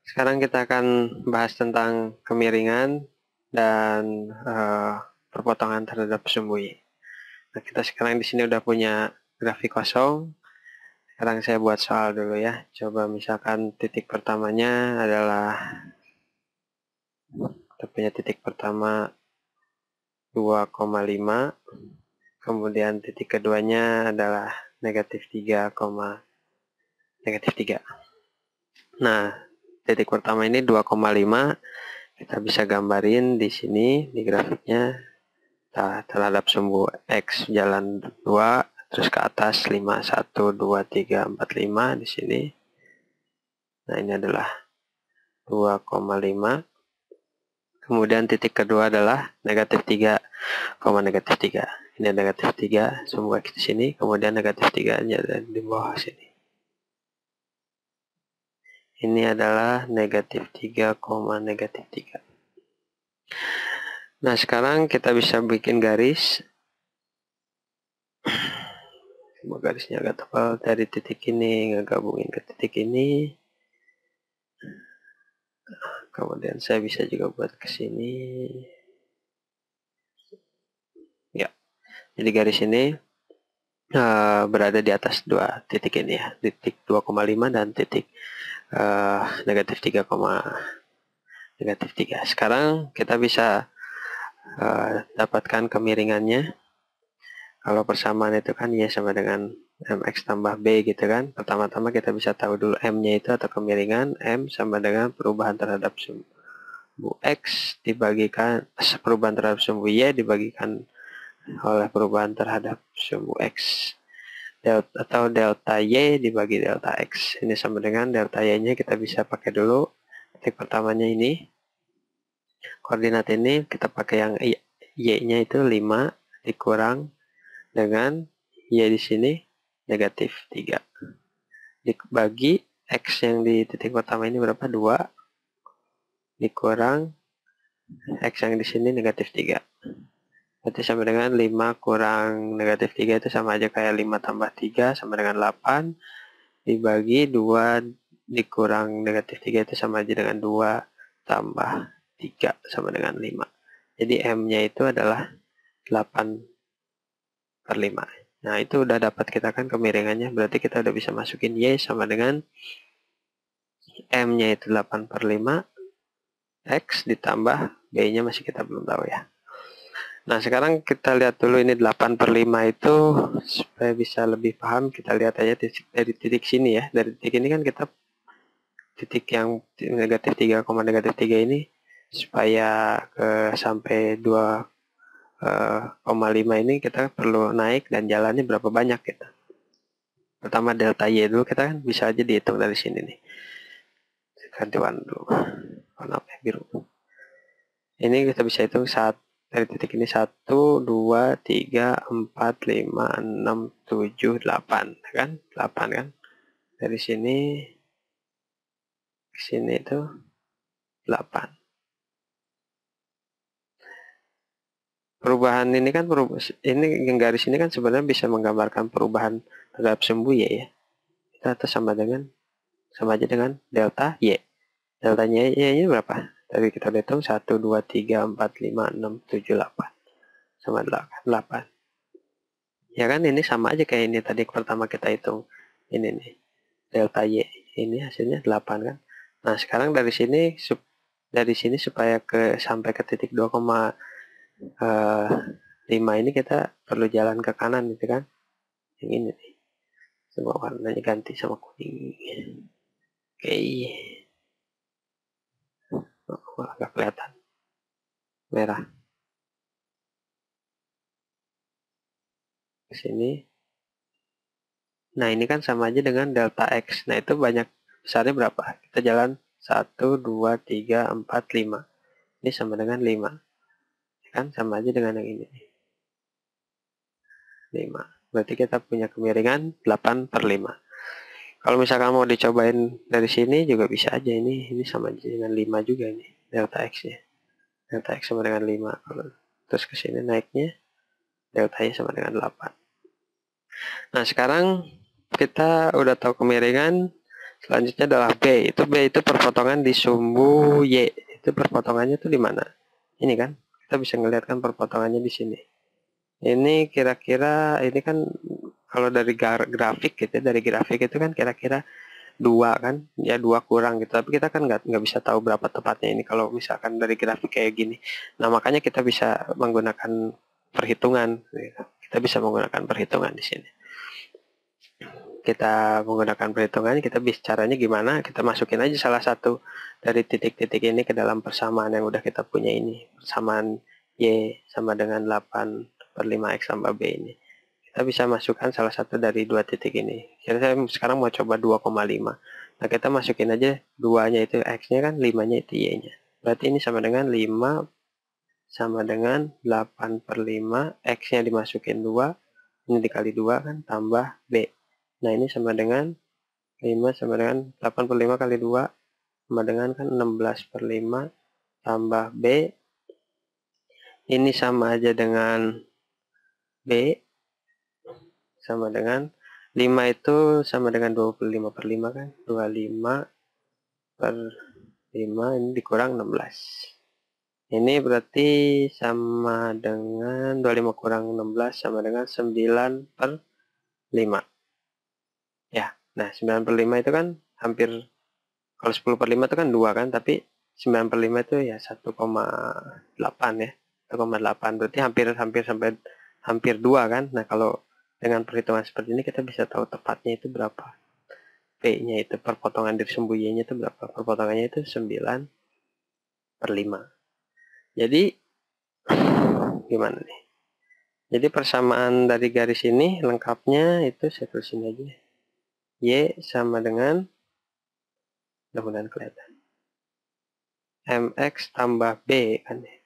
Sekarang kita akan bahas tentang kemiringan dan perpotongan terhadap sumbu Y. Nah, kita sekarang di sini udah punya grafik kosong. Sekarang saya buat soal dulu ya. Coba misalkan titik pertamanya adalah, kita punya titik pertama 2,5. Kemudian titik keduanya adalah negatif 3, negatif 3. Nah, titik pertama ini 2,5. Kita bisa gambarin di sini di grafiknya terhadap sumbu X jalan 2, terus ke atas 5, 1, 2, 3, 4, 5 di sini. Nah, ini adalah 2,5. Kemudian titik kedua adalah negatif 3, negatif 3. Ini negatif 3, sumbu X di sini, kemudian negatif 3 ada di bawah sini. Ini adalah negatif 3, negatif 3. Nah, sekarang kita bisa bikin garis. Garisnya agak tebal dari titik ini ngegabungin ke titik ini. Kemudian saya bisa juga buat ke sini. Ya, jadi garis ini berada di atas dua titik ini ya, titik 2,5 dan titik negatif 3, negatif 3. Sekarang kita bisa dapatkan kemiringannya. Kalau persamaan itu kan Y sama dengan MX tambah B gitu kan. Pertama-tama kita bisa tahu dulu M-nya itu atau kemiringan. M sama dengan perubahan terhadap sumbu X dibagikan, perubahan terhadap sumbu Y dibagikan oleh perubahan terhadap sumbu X. Atau delta Y dibagi delta X. Ini sama dengan delta Y-nya kita bisa pakai dulu. Titik pertamanya ini. Koordinat ini kita pakai yang Y-nya itu 5 dikurang dengan Y di sini negatif 3. Dibagi X yang di titik pertama ini berapa? 2 dikurang X yang di sini negatif 3. Berarti sama dengan 5 kurang negatif 3 itu sama aja kayak 5 tambah 3 sama dengan 8. Dibagi 2 dikurang negatif 3 itu sama aja dengan 2 tambah 3 sama dengan 5. Jadi M-nya itu adalah 8/5. Nah, itu udah dapat kita kan kemiringannya. Berarti kita udah bisa masukin Y sama dengan M-nya itu 8/5. X ditambah B-nya masih kita belum tahu ya. Nah, sekarang kita lihat dulu ini 8/5 itu supaya bisa lebih paham. Kita lihat aja dari titik sini ya. Dari titik ini kan kita titik yang negatif 3, negatif 3 ini supaya sampai 2,5 ini kita perlu naik dan jalannya berapa banyak gitu. Pertama delta Y dulu kita kan bisa aja dihitung dari sini nih. Ganti warna dulu. Warna biru. Ini kita bisa hitung dari titik ini 1, 2, 3, 4, 5, 6, 7, 8 kan? 8 kan? Dari sini ke sini itu 8. Perubahan ini kan ini garis ini kan sebenarnya bisa menggambarkan perubahan terhadap sumbu Y ya. Itu atas sama aja dengan delta Y. Deltanya Y ini berapa? Tadi kita hitung 1, 2, 3, 4, 5, 6, 7, 8. Sama 8. Ya kan ini sama aja kayak ini tadi pertama kita hitung. Ini nih. Delta Y. Ini hasilnya 8 kan. Nah, sekarang dari sini supaya sampai ke titik 2,5 ini kita perlu jalan ke kanan gitu kan. Yang ini nih. Semua warnanya ganti sama kuning. Oke. Oh, agak kelihatan. Merah. Ke sini. Nah, ini kan sama aja dengan delta X. Nah, itu besarnya berapa? Kita jalan 1, 2, 3, 4, 5. Ini sama dengan 5. Kan sama aja dengan yang ini. 5. Berarti kita punya kemiringan 8/5. Kalau misalkan mau dicobain dari sini juga bisa aja. Ini sama aja dengan 5 juga nih. Delta X-nya. Delta X sama dengan 5. Terus ke sini naiknya. Delta-nya sama dengan 8. Nah, sekarang kita udah tahu kemiringan. Selanjutnya adalah B. B itu perpotongan di sumbu Y. Itu perpotongannya tuh di mana? Ini kan, kita bisa ngeliat kan perpotongannya di sini. Ini kira-kira, ini kan kalau dari grafik gitu, dari grafik itu kan kira-kira 2 kan, ya 2 kurang gitu. Tapi kita kan nggak bisa tahu berapa tepatnya ini kalau misalkan dari grafik kayak gini. Nah, makanya kita bisa menggunakan perhitungan. Gitu. Kita bisa menggunakan perhitungan di sini. Kita menggunakan perhitungan, kita bisa caranya gimana? Kita masukin aja salah satu dari titik-titik ini ke dalam persamaan yang udah kita punya ini. Persamaan Y sama dengan 8 per 5X tambah B ini. Kita bisa masukkan salah satu dari dua titik ini. Jadi saya sekarang mau coba 2,5. Nah, kita masukin aja 2-nya itu X-nya kan, 5-nya itu Y-nya. Berarti ini sama dengan 5 sama dengan 8 per 5. X-nya dimasukin 2. Ini dikali 2 kan, tambah B. Nah, ini sama dengan 5 sama dengan 8 per 5 kali 2 sama dengan kan 16 per 5 tambah B. Ini sama aja dengan B sama dengan 5 itu sama dengan 25 per 5 kan. 25 per 5 ini dikurang 16. Ini berarti sama dengan 25 kurang 16 sama dengan 9 per 5. Ya, nah 9 per 5 itu kan hampir, kalau 10 per 5 itu kan 2 kan, tapi 9 per 5 itu ya 1,8 ya. 1,8 berarti hampir sampai hampir 2 kan. Nah, kalau dengan perhitungan seperti ini kita bisa tahu tepatnya itu berapa. P-nya itu perpotongan dari sumbu Y-nya itu berapa. Perpotongannya itu 9 per 5. Jadi gimana nih? Jadi persamaan dari garis ini lengkapnya itu saya tulis ini aja. Y sama dengan, mudah-mudahan kelihatan, MX tambah B kan ya.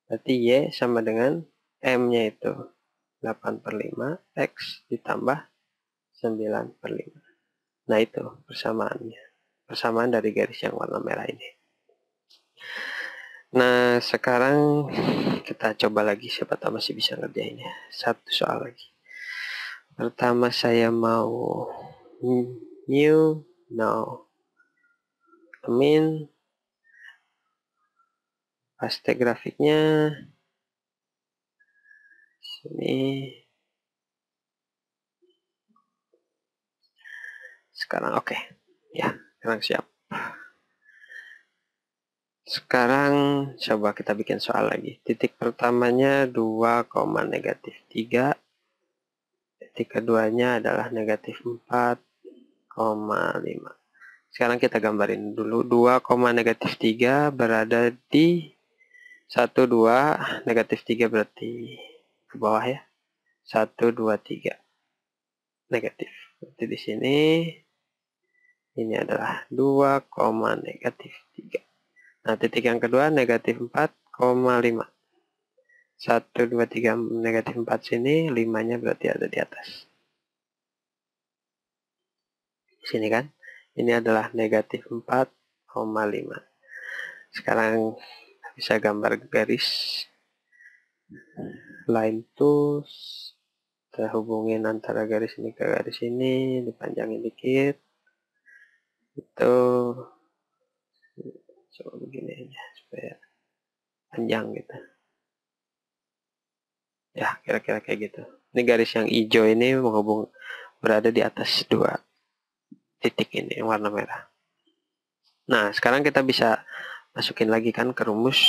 Berarti Y sama dengan M-nya itu 8 per 5, X ditambah 9 per 5. Nah, itu persamaannya. Persamaan dari garis yang warna merah ini. Nah, sekarang kita coba lagi, siapa tahu masih bisa ngerjainnya. Satu soal lagi. Pertama saya mau new, no. Paste grafiknya sini. Sekarang oke. Ya, sekarang siap. Sekarang coba kita bikin soal lagi. Titik pertamanya 2, negatif 3. Titik keduanya adalah negatif 4,5. Sekarang kita gambarin dulu. 2, negatif 3 berada di 1, 2. Negatif 3 berarti ke bawah ya. 1, 2, 3. Negatif. Berarti di sini ini adalah 2, negatif 3. Nah, titik yang kedua negatif 4,5. 1, 2, 3, negatif 4 sini, 5-nya berarti ada di atas. Di sini kan, ini adalah negatif 4,5. Sekarang bisa gambar garis line tools, kita hubungin antara garis ini ke garis ini, dipanjangin dikit. Itu coba begini aja supaya panjang gitu. Ya, kira-kira kayak gitu. Ini garis yang hijau ini menghubung berada di atas 2 titik ini yang warna merah. Nah, sekarang kita bisa masukin lagi kan ke rumus.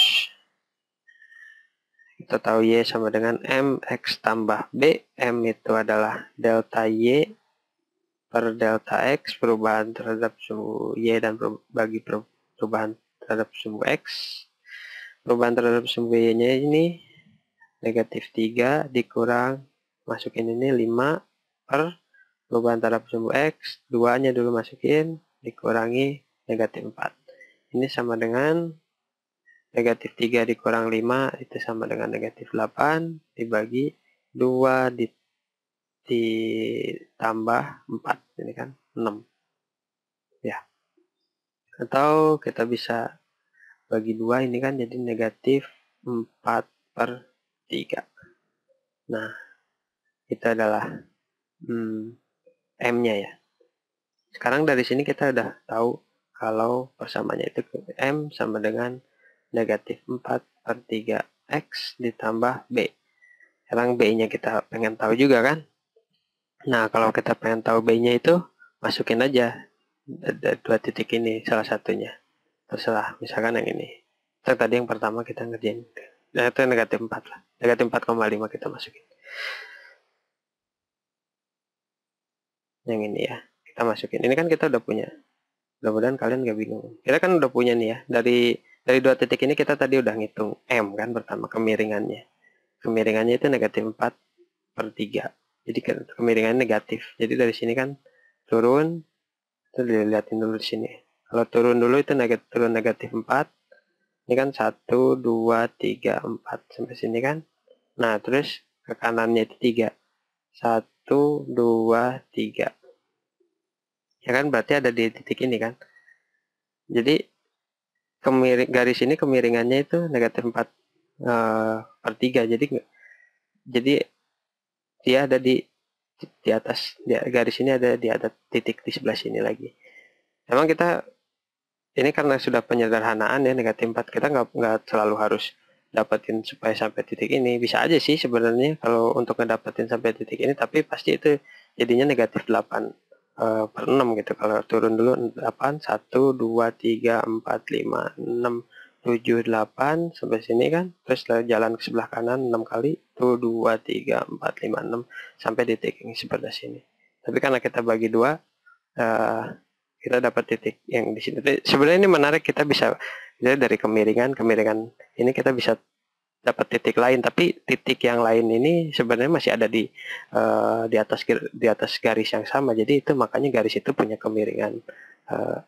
Kita tahu Y sama dengan MX tambah B. M itu adalah delta Y per delta X, perubahan terhadap sumbu Y dan bagi perubahan terhadap sumbu X. Perubahan terhadap sumbu Y-nya ini negatif 3 dikurang, masukin ini 5 per perubahan terhadap sumbu X, 2-nya dulu masukin, dikurangi negatif 4. Ini sama dengan negatif 3 dikurang 5 itu sama dengan negatif 8 dibagi 2 ditambah 4. Ini kan 6. Ya. Atau kita bisa bagi 2 ini kan jadi negatif 4 per 3. Nah, itu adalah M-nya ya. Sekarang dari sini kita udah tahu kalau persamaannya itu M sama dengan negatif 4 per 3X ditambah B. Sekarang B-nya kita pengen tahu juga kan? Nah, kalau kita pengen tahu B-nya itu, masukin aja ada dua titik ini, salah satunya. Terserah, misalkan yang ini. Tadi yang pertama kita ngerjain. Nah, itu negatif 4 lah. Negatif 4,5 kita masukin. Yang ini ya, kita masukin. Ini kan kita udah punya. Mudah-mudahan kalian gak bingung. Kita kan udah punya nih ya. Dari dua titik ini kita tadi udah ngitung M kan pertama kemiringannya. Kemiringannya itu negatif 4 per 3. Jadi kemiringannya negatif. Jadi dari sini kan turun. Itu dilihatin dulu di sini. Kalau turun dulu itu turun negatif 4. Ini kan 1, 2, 3, 4. Sampai sini kan. Nah, terus ke kanannya itu 3. 1, 2, 3. Ya kan berarti ada di titik ini kan. Jadi garis ini kemiringannya itu negatif 4 per 3. Jadi dia ada di atas garis ini, ada di atas titik di sebelah sini lagi. Memang kita ini karena sudah penyederhanaan ya, negatif 4 kita nggak selalu harus dapetin supaya sampai titik ini. Bisa aja sih sebenarnya kalau untuk ngedapetin sampai titik ini, tapi pasti itu jadinya negatif 8 per 6 gitu. Kalau turun dulu 8, 1, 2, 3, 4, 5, 6, 7, 8 sampai sini kan. Terus jalan ke sebelah kanan 6 kali. 1, 2, 3, 4, 5, 6 sampai di titik yang sebelah sini. Tapi karena kita bagi dua, kita dapat titik yang di sini. Sebenarnya ini menarik, kita bisa dari kemiringan ini kita bisa dapat titik lain, tapi titik yang lain ini sebenarnya masih ada di atas garis yang sama. Jadi itu makanya garis itu punya kemiringan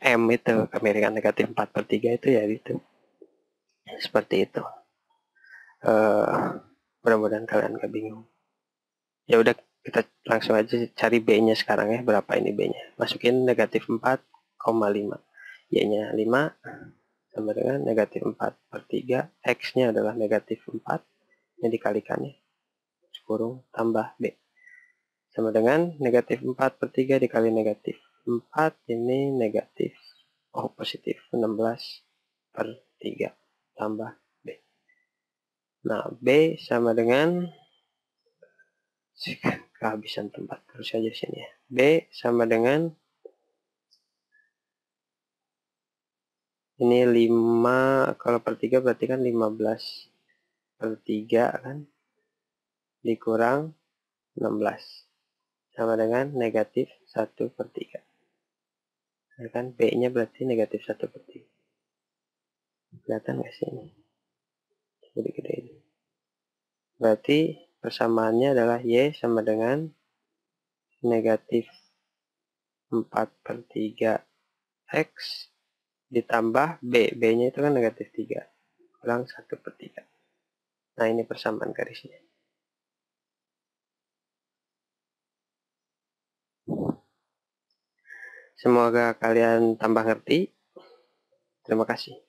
M itu, kemiringan negatif 4 per 3 itu ya itu. Seperti itu. Mudah-mudahan kalian gak bingung. Ya udah, kita langsung aja cari B-nya sekarang ya. Berapa ini B-nya? Masukin negatif 4,5. Y-nya 5 sama dengan negatif 4 per 3. X-nya adalah negatif 4. Ini dikalikannya. Kurung tambah B. Sama dengan negatif 4 per 3 dikali negatif 4. Ini negatif, positif 16 per 3 tambah B. Nah, B sama dengan, kehabisan tempat, terus saja sini ya. B sama dengan, ini 5, kalau per 3 berarti kan 15 per 3 kan, dikurang 16. Sama dengan negatif 1 per 3. Ya kan, B-nya berarti negatif 1 per 3. Kelihatan nggak sih ini? Gede-gede ini. Berarti persamaannya adalah Y sama dengan negatif 4 per 3 X ditambah B. B-nya itu kan negatif 3. Kurang 1 per 3. Nah, ini persamaan garisnya. Semoga kalian tambah ngerti. Terima kasih.